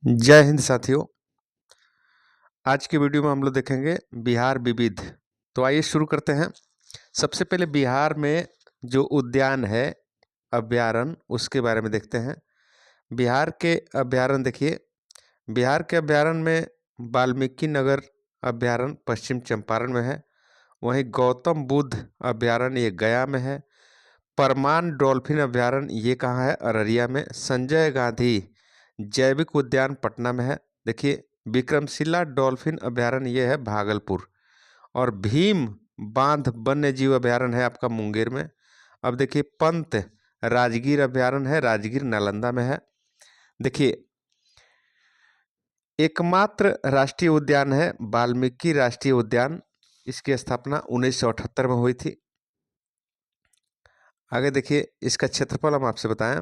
जय हिंद साथियों। आज की वीडियो में हम लोग देखेंगे बिहार विविध। तो आइए शुरू करते हैं। सबसे पहले बिहार में जो उद्यान है, अभ्यारण्य, उसके बारे में देखते हैं। बिहार के अभ्यारण्य देखिए, बिहार के अभ्यारण्य में वाल्मीकि नगर अभ्यारण्य पश्चिम चंपारण में है। वहीं गौतम बुद्ध अभ्यारण्य ये गया में है। परमान डॉल्फिन अभ्यारण्य ये कहाँ है? अररिया में। संजय गांधी जैविक उद्यान पटना में है। देखिए, विक्रमशिला डॉल्फिन अभ्यारण्य ये है भागलपुर। और भीम बांध वन्य जीव अभ्यारण्य है आपका मुंगेर में। अब देखिए, पंत राजगीर अभ्यारण्य है, राजगीर नालंदा में है। देखिए, एकमात्र राष्ट्रीय उद्यान है वाल्मीकि राष्ट्रीय उद्यान। इसकी स्थापना 1978 में हुई थी। आगे देखिए, इसका क्षेत्रफल हम आपसे बताएं।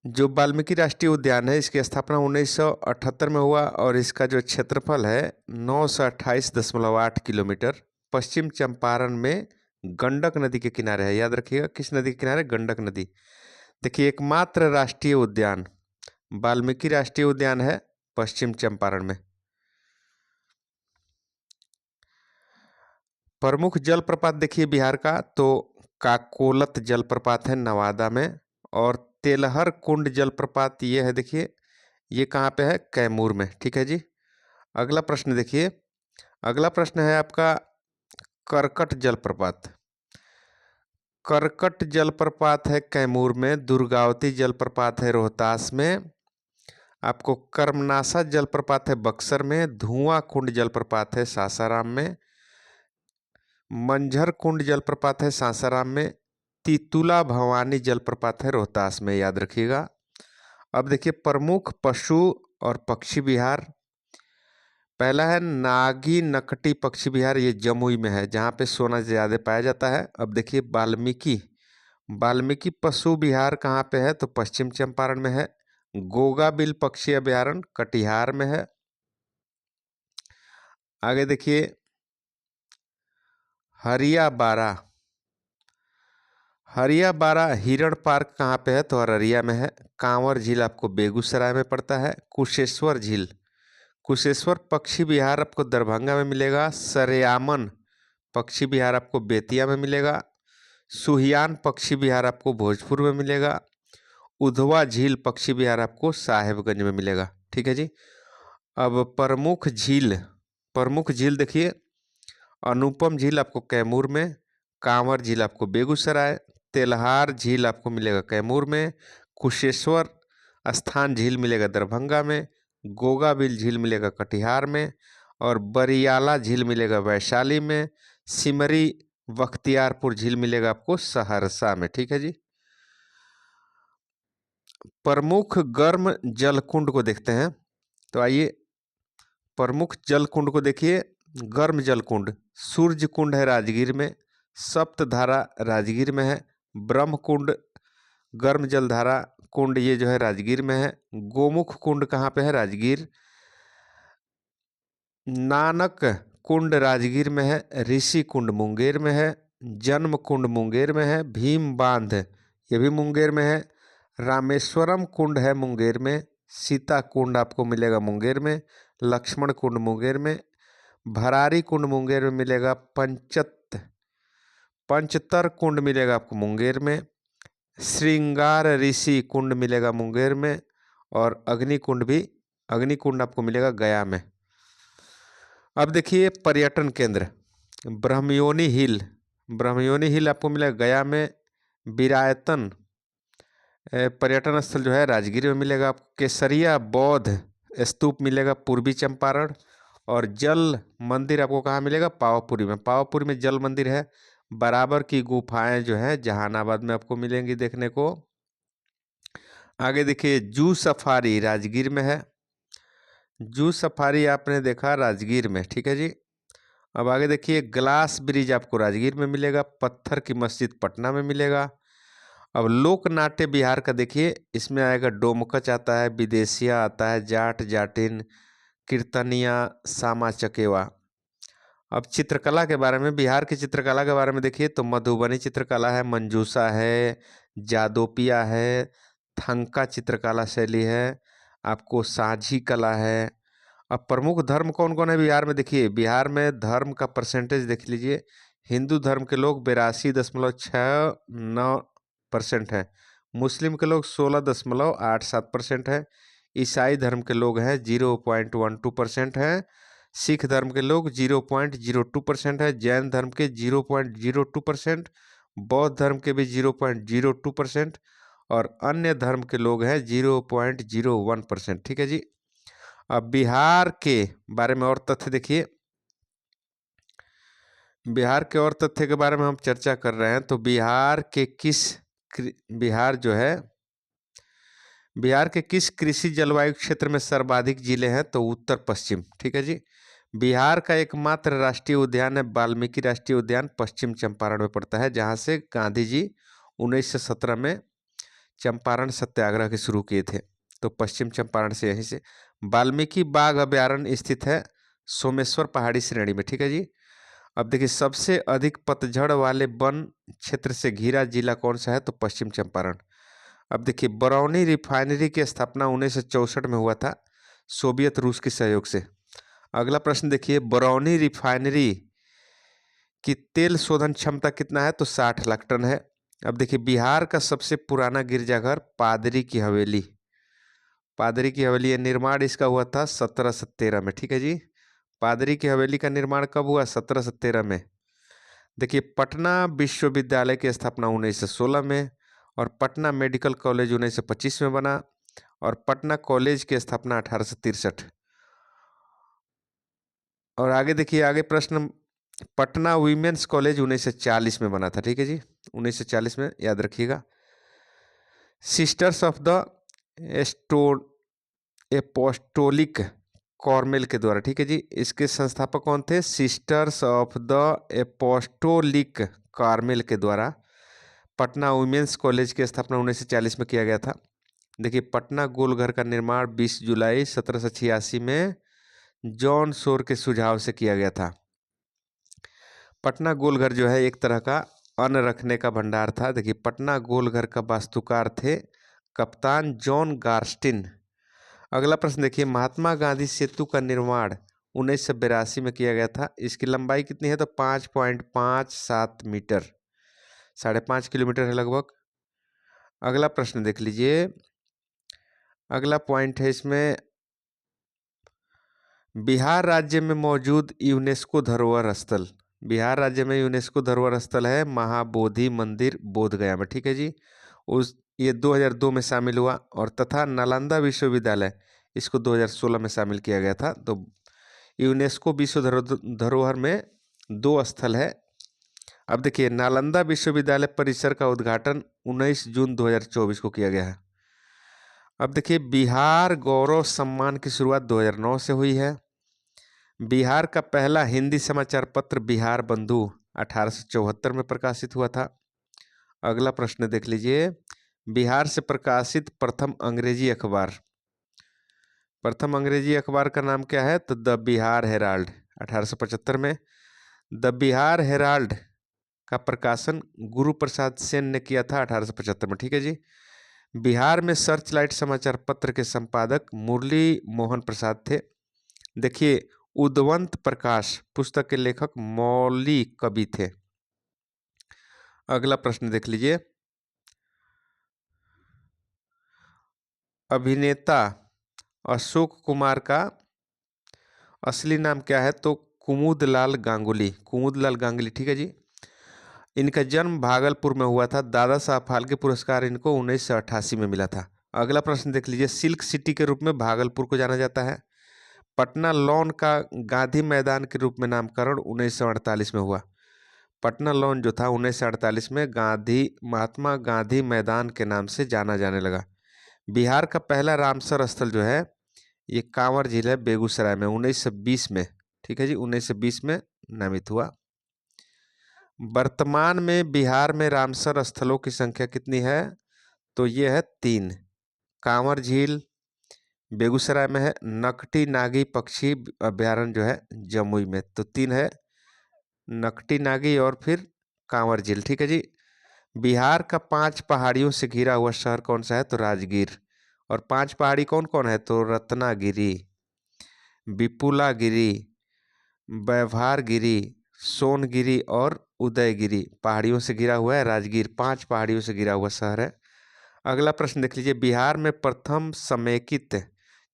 जो वाल्मीकि राष्ट्रीय उद्यान है, इसकी स्थापना 1978 में हुआ और इसका जो क्षेत्रफल है 928.8 किलोमीटर पश्चिम चंपारण में गंडक नदी के किनारे है। याद रखिएगा, किस नदी के किनारे? गंडक नदी। देखिए, एकमात्र राष्ट्रीय उद्यान वाल्मीकि राष्ट्रीय उद्यान है पश्चिम चंपारण में। प्रमुख जलप्रपात देखिए बिहार का, तो काकोलत जलप्रपात है नवादा में। और तेलहर कुंड जलप्रपात ये है, देखिए ये कहाँ पे है? कैमूर में। ठीक है जी। अगला प्रश्न देखिए, अगला प्रश्न है आपका करकट जलप्रपात। करकट जलप्रपात है कैमूर में। दुर्गावती जलप्रपात है रोहतास में। आपको कर्मनासा जलप्रपात है बक्सर में। धुआं कुंड जलप्रपात है सासाराम में। मंझर कुंड जलप्रपात है सासाराम में। तितुला भवानी जलप्रपात है रोहतास में। याद रखिएगा। अब देखिए, प्रमुख पशु और पक्षी विहार। पहला है नागी नकटी पक्षी विहार, ये जमुई में है जहाँ पे सोना ज्यादा पाया जाता है। अब देखिए, वाल्मीकि वाल्मीकि पशु विहार कहाँ पे है? तो पश्चिम चंपारण में है। गोगाबिल पक्षी अभ्यारण्य कटिहार में है। आगे देखिए, हरिया बारा हरिया बारा हिरण पार्क कहाँ पे है? तो अररिया में है। कांवर झील आपको बेगूसराय में पड़ता है। कुशेश्वर झील, कुशेश्वर पक्षी विहार आपको दरभंगा में मिलेगा। सरयामन पक्षी विहार आपको बेतिया में मिलेगा। सुहियान पक्षी विहार आपको भोजपुर में मिलेगा। उधवा झील पक्षी विहार आपको साहेबगंज में मिलेगा। ठीक है जी। अब प्रमुख झील देखिए, अनुपम झील आपको कैमूर में। कांवर झील आपको बेगूसराय। तेल्हार झील आपको मिलेगा कैमूर में। कुशेश्वर स्थान झील मिलेगा दरभंगा में। गोगाबिल झील मिलेगा कटिहार में। और बरियाला झील मिलेगा वैशाली में। सिमरी बख्तियारपुर झील मिलेगा आपको सहरसा में। ठीक है जी। प्रमुख गर्म जलकुंड को देखते हैं। तो आइए, प्रमुख जल कुंड को देखिए। गर्म जल कुंड सूर्य कुंड है राजगीर में। सप्तधारा राजगीर में है। ब्रह्म कुंड गर्म जलधारा कुंड ये जो है राजगीर में है। गोमुख कुंड कहाँ पे है? राजगीर। नानक कुंड राजगीर में है। ऋषि कुंड मुंगेर में है। जन्म कुंड मुंगेर में है। भीम बांध ये भी मुंगेर में है। रामेश्वरम कुंड है मुंगेर में। सीता कुंड आपको मिलेगा मुंगेर में। लक्ष्मण कुंड मुंगेर में। भरारी कुंड मुंगेर में मिलेगा। पंचतर कुंड मिलेगा आपको मुंगेर में। श्रृंगार ऋषि कुंड मिलेगा मुंगेर में। और अग्नि कुंड आपको मिलेगा गया में। अब देखिए, पर्यटन केंद्र ब्रह्मयोनी हिल आपको मिलेगा गया में। विरायतन पर्यटन स्थल जो है राजगीर में मिलेगा आपको। केसरिया बौद्ध स्तूप मिलेगा पूर्वी चंपारण। और जल मंदिर आपको कहाँ मिलेगा? पावापुरी में। पावापुरी में जल मंदिर है। बराबर की गुफाएं जो है जहानाबाद में आपको मिलेंगी देखने को। आगे देखिए, जू सफारी राजगीर में है। जू सफारी आपने देखा राजगीर में। ठीक है जी। अब आगे देखिए, ग्लास ब्रिज आपको राजगीर में मिलेगा। पत्थर की मस्जिद पटना में मिलेगा। अब लोक नाट्य बिहार का देखिए, इसमें आएगा डोमकच आता है, विदेशिया आता है, जाट जाटिन, कीर्तनिया, सामा चकेवा। अब चित्रकला के बारे में, बिहार की चित्रकला के बारे में देखिए, तो मधुबनी चित्रकला है, मंजूषा है, जादोपिया है, थंका चित्रकला शैली है, आपको साझी कला है। अब प्रमुख धर्म कौन कौन है बिहार में? देखिए, बिहार में धर्म का परसेंटेज देख लीजिए। हिंदू धर्म के लोग 82.69% है। मुस्लिम के लोग 16.87% है। ईसाई धर्म के लोग हैं 0.12% है। सिख धर्म के लोग 0.02% है। जैन धर्म के 0.02%। बौद्ध धर्म के भी 0.02% और अन्य धर्म के लोग हैं 0.01%। ठीक है जी। अब बिहार के बारे में और तथ्य देखिए। बिहार के और तथ्य के बारे में हम चर्चा कर रहे हैं तो बिहार जो है, बिहार के किस कृषि जलवायु क्षेत्र में सर्वाधिक जिले हैं? तो उत्तर पश्चिम। ठीक है जी। बिहार का एकमात्र राष्ट्रीय उद्यान है वाल्मीकि राष्ट्रीय उद्यान, पश्चिम चंपारण में पड़ता है, जहां से गांधी जी 1917 में चंपारण सत्याग्रह के शुरू किए थे। तो पश्चिम चंपारण से, यहीं से। वाल्मीकि बाघ अभ्यारण्य स्थित है सोमेश्वर पहाड़ी श्रेणी में। ठीक है जी। अब देखिए, सबसे अधिक पतझड़ वाले वन क्षेत्र से घिरा जिला कौन सा है? तो पश्चिम चंपारण। अब देखिए, बरौनी रिफाइनरी की स्थापना 1964 में हुआ था सोवियत रूस के सहयोग से। अगला प्रश्न देखिए, बरौनी रिफाइनरी की तेल शोधन क्षमता कितना है? तो 60 लाख टन है। अब देखिए, बिहार का सबसे पुराना गिरजाघर पादरी की हवेली। पादरी की हवेली, ये निर्माण इसका हुआ था 1713 में। ठीक है जी। पादरी की हवेली का निर्माण कब हुआ? 1713 में। देखिए, पटना विश्वविद्यालय की स्थापना 1916 में, और पटना मेडिकल कॉलेज 1925 में बना, और पटना कॉलेज की स्थापना 1863। और आगे देखिए, आगे प्रश्न, पटना वीमेंस कॉलेज 1940 में बना था। ठीक है जी, 1940 में, याद रखिएगा। सिस्टर्स ऑफ द एपोस्टोलिक कॉर्मेल के द्वारा। ठीक है जी, इसके संस्थापक कौन थे? Sisters of the apostolic Carmel के द्वारा पटना वुमेन्स कॉलेज की स्थापना 1940 में किया गया था। देखिए, पटना गोलघर का निर्माण 20 जुलाई 1786 में जॉन शोर के सुझाव से किया गया था। पटना गोलघर जो है एक तरह का अन्न रखने का भंडार था। देखिए, पटना गोलघर का वास्तुकार थे कप्तान जॉन गार्स्टिन। अगला प्रश्न देखिए, महात्मा गांधी सेतु का निर्माण 1982 में किया गया था। इसकी लंबाई कितनी है? तो 5.57 मीटर, 5.5 किलोमीटर है लगभग। अगला प्रश्न देख लीजिए। अगला पॉइंट है इसमें, बिहार राज्य में मौजूद यूनेस्को धरोहर स्थल। बिहार राज्य में यूनेस्को धरोहर स्थल है महाबोधि मंदिर बोधगया में। ठीक है जी। ये 2002 में शामिल हुआ, और तथा नालंदा विश्वविद्यालय, इसको 2016 में शामिल किया गया था। तो यूनेस्को विश्व धरोहर में 2 स्थल है। अब देखिए, नालंदा विश्वविद्यालय परिसर का उद्घाटन 19 जून 2024 को किया गया है। अब देखिए, बिहार गौरव सम्मान की शुरुआत 2009 से हुई है। बिहार का पहला हिंदी समाचार पत्र बिहार बंधु 1874 में प्रकाशित हुआ था। अगला प्रश्न देख लीजिए, बिहार से प्रकाशित प्रथम अंग्रेजी अखबार। प्रथम अंग्रेजी अखबार का नाम क्या है? तो द बिहार हेराल्ड, 1875 में। द बिहार हेराल्ड का प्रकाशन गुरु प्रसाद सेन ने किया था 1875 में। ठीक है जी। बिहार में सर्चलाइट समाचार पत्र के संपादक मुरली मोहन प्रसाद थे। देखिए, उदवंत प्रकाश पुस्तक के लेखक मौली कवि थे। अगला प्रश्न देख लीजिए, अभिनेता अशोक कुमार का असली नाम क्या है? तो कुमुदलाल गांगुली, कुमुदलाल गांगुली। ठीक है जी। इनका जन्म भागलपुर में हुआ था। दादा साहब फाल्के पुरस्कार इनको 1988 में मिला था। अगला प्रश्न देख लीजिए, सिल्क सिटी के रूप में भागलपुर को जाना जाता है। पटना लॉन का गांधी मैदान के रूप में नामकरण 1948 में हुआ। पटना लॉन जो था 1948 में महात्मा गांधी मैदान के नाम से जाना जाने लगा। बिहार का पहला रामसर स्थल जो है, ये कांवर झील है बेगूसराय में, 1920 में। ठीक है जी, 1920 में नामित हुआ। वर्तमान में बिहार में रामसर स्थलों की संख्या कितनी है? तो ये है 3। कांवर झील बेगूसराय में है, नकटी नागी पक्षी अभ्यारण्य जो है जमुई में। तो 3 है, नकटी नागी और फिर कांवर झील। ठीक है जी। बिहार का 5 पहाड़ियों से घिरा हुआ शहर कौन सा है? तो राजगीर। और 5 पहाड़ी कौन कौन है? तो रत्नागिरी, विपुलागिरी, वैभारगिरी, सोनगिरी और उदयगिरी पहाड़ियों से घिरा हुआ है राजगीर। 5 पहाड़ियों से घिरा हुआ शहर है। अगला प्रश्न देख लीजिए, बिहार में प्रथम समेकित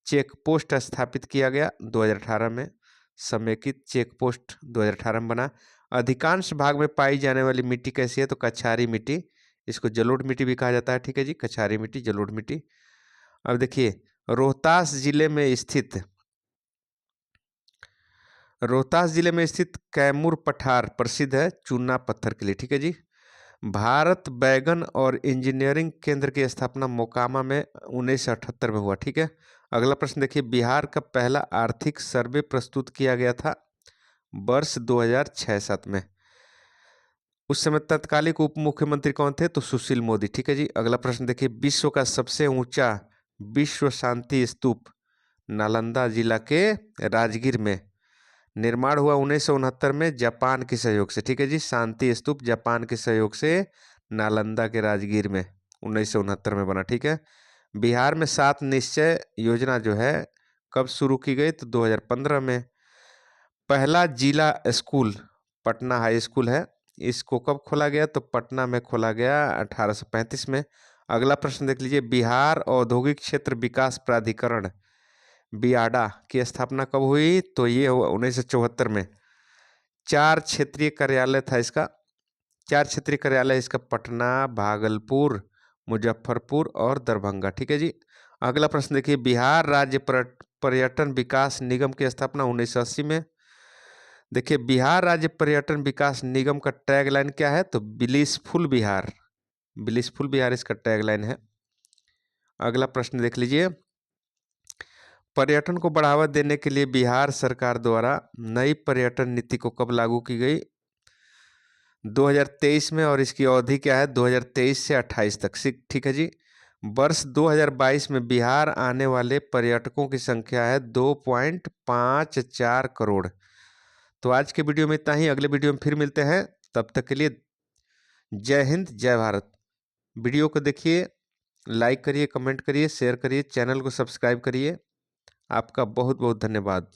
चेक पोस्ट स्थापित किया गया 2018 में। समेकित चेक पोस्ट 2018 में बना। अधिकांश भाग में पाई जाने वाली मिट्टी कैसी है? तो कछारी मिट्टी, इसको जलोढ़ मिट्टी भी कहा जाता है। ठीक है जी, कछारी मिट्टी, जलोढ़ मिट्टी। अब देखिए, रोहतास जिले में स्थित कैमूर पठार प्रसिद्ध है चूना पत्थर के लिए। ठीक है जी। भारत बैगन और इंजीनियरिंग केंद्र की स्थापना मोकामा में 1978 में हुआ। ठीक है। अगला प्रश्न देखिए, बिहार का पहला आर्थिक सर्वे प्रस्तुत किया गया था वर्ष 2006-07 में। उस समय तत्कालिक उप मुख्यमंत्री कौन थे? तो सुशील मोदी। ठीक है जी। अगला प्रश्न देखिए, विश्व का सबसे ऊंचा विश्व शांति स्तूप नालंदा जिला के राजगीर में निर्माण हुआ 1969 में जापान के सहयोग से। ठीक है जी। शांति स्तूप जापान के सहयोग से नालंदा के राजगीर में 1969 में बना। ठीक है। बिहार में 7 निश्चय योजना जो है कब शुरू की गई? तो 2015 में। पहला जिला स्कूल पटना हाई स्कूल है, इसको कब खोला गया? तो पटना में खोला गया 1835 में। अगला प्रश्न देख लीजिए, बिहार औद्योगिक क्षेत्र विकास प्राधिकरण बियाडा की स्थापना कब हुई? तो ये हुआ 1974 में। 4 क्षेत्रीय कार्यालय था इसका। 4 क्षेत्रीय कार्यालय इसका पटना, भागलपुर, मुजफ्फरपुर और दरभंगा। ठीक है जी। अगला प्रश्न देखिए, बिहार राज्य पर्यटन विकास निगम की स्थापना 1980 में। देखिए, बिहार राज्य पर्यटन विकास निगम का टैगलाइन क्या है? तो ब्लिसफुल बिहार। ब्लिसफुल बिहार इसका टैगलाइन है। अगला प्रश्न देख लीजिए, पर्यटन को बढ़ावा देने के लिए बिहार सरकार द्वारा नई पर्यटन नीति को कब लागू की गई? 2023 में। और इसकी अवधि क्या है? 2023 से 28 तक। ठीक है जी। वर्ष 2022 में बिहार आने वाले पर्यटकों की संख्या है 2.54 करोड़। तो आज के वीडियो में इतना ही। अगले वीडियो में फिर मिलते हैं, तब तक के लिए जय हिंद, जय भारत। वीडियो को देखिए, लाइक करिए, कमेंट करिए, शेयर करिए, चैनल को सब्सक्राइब करिए। आपका बहुत बहुत धन्यवाद।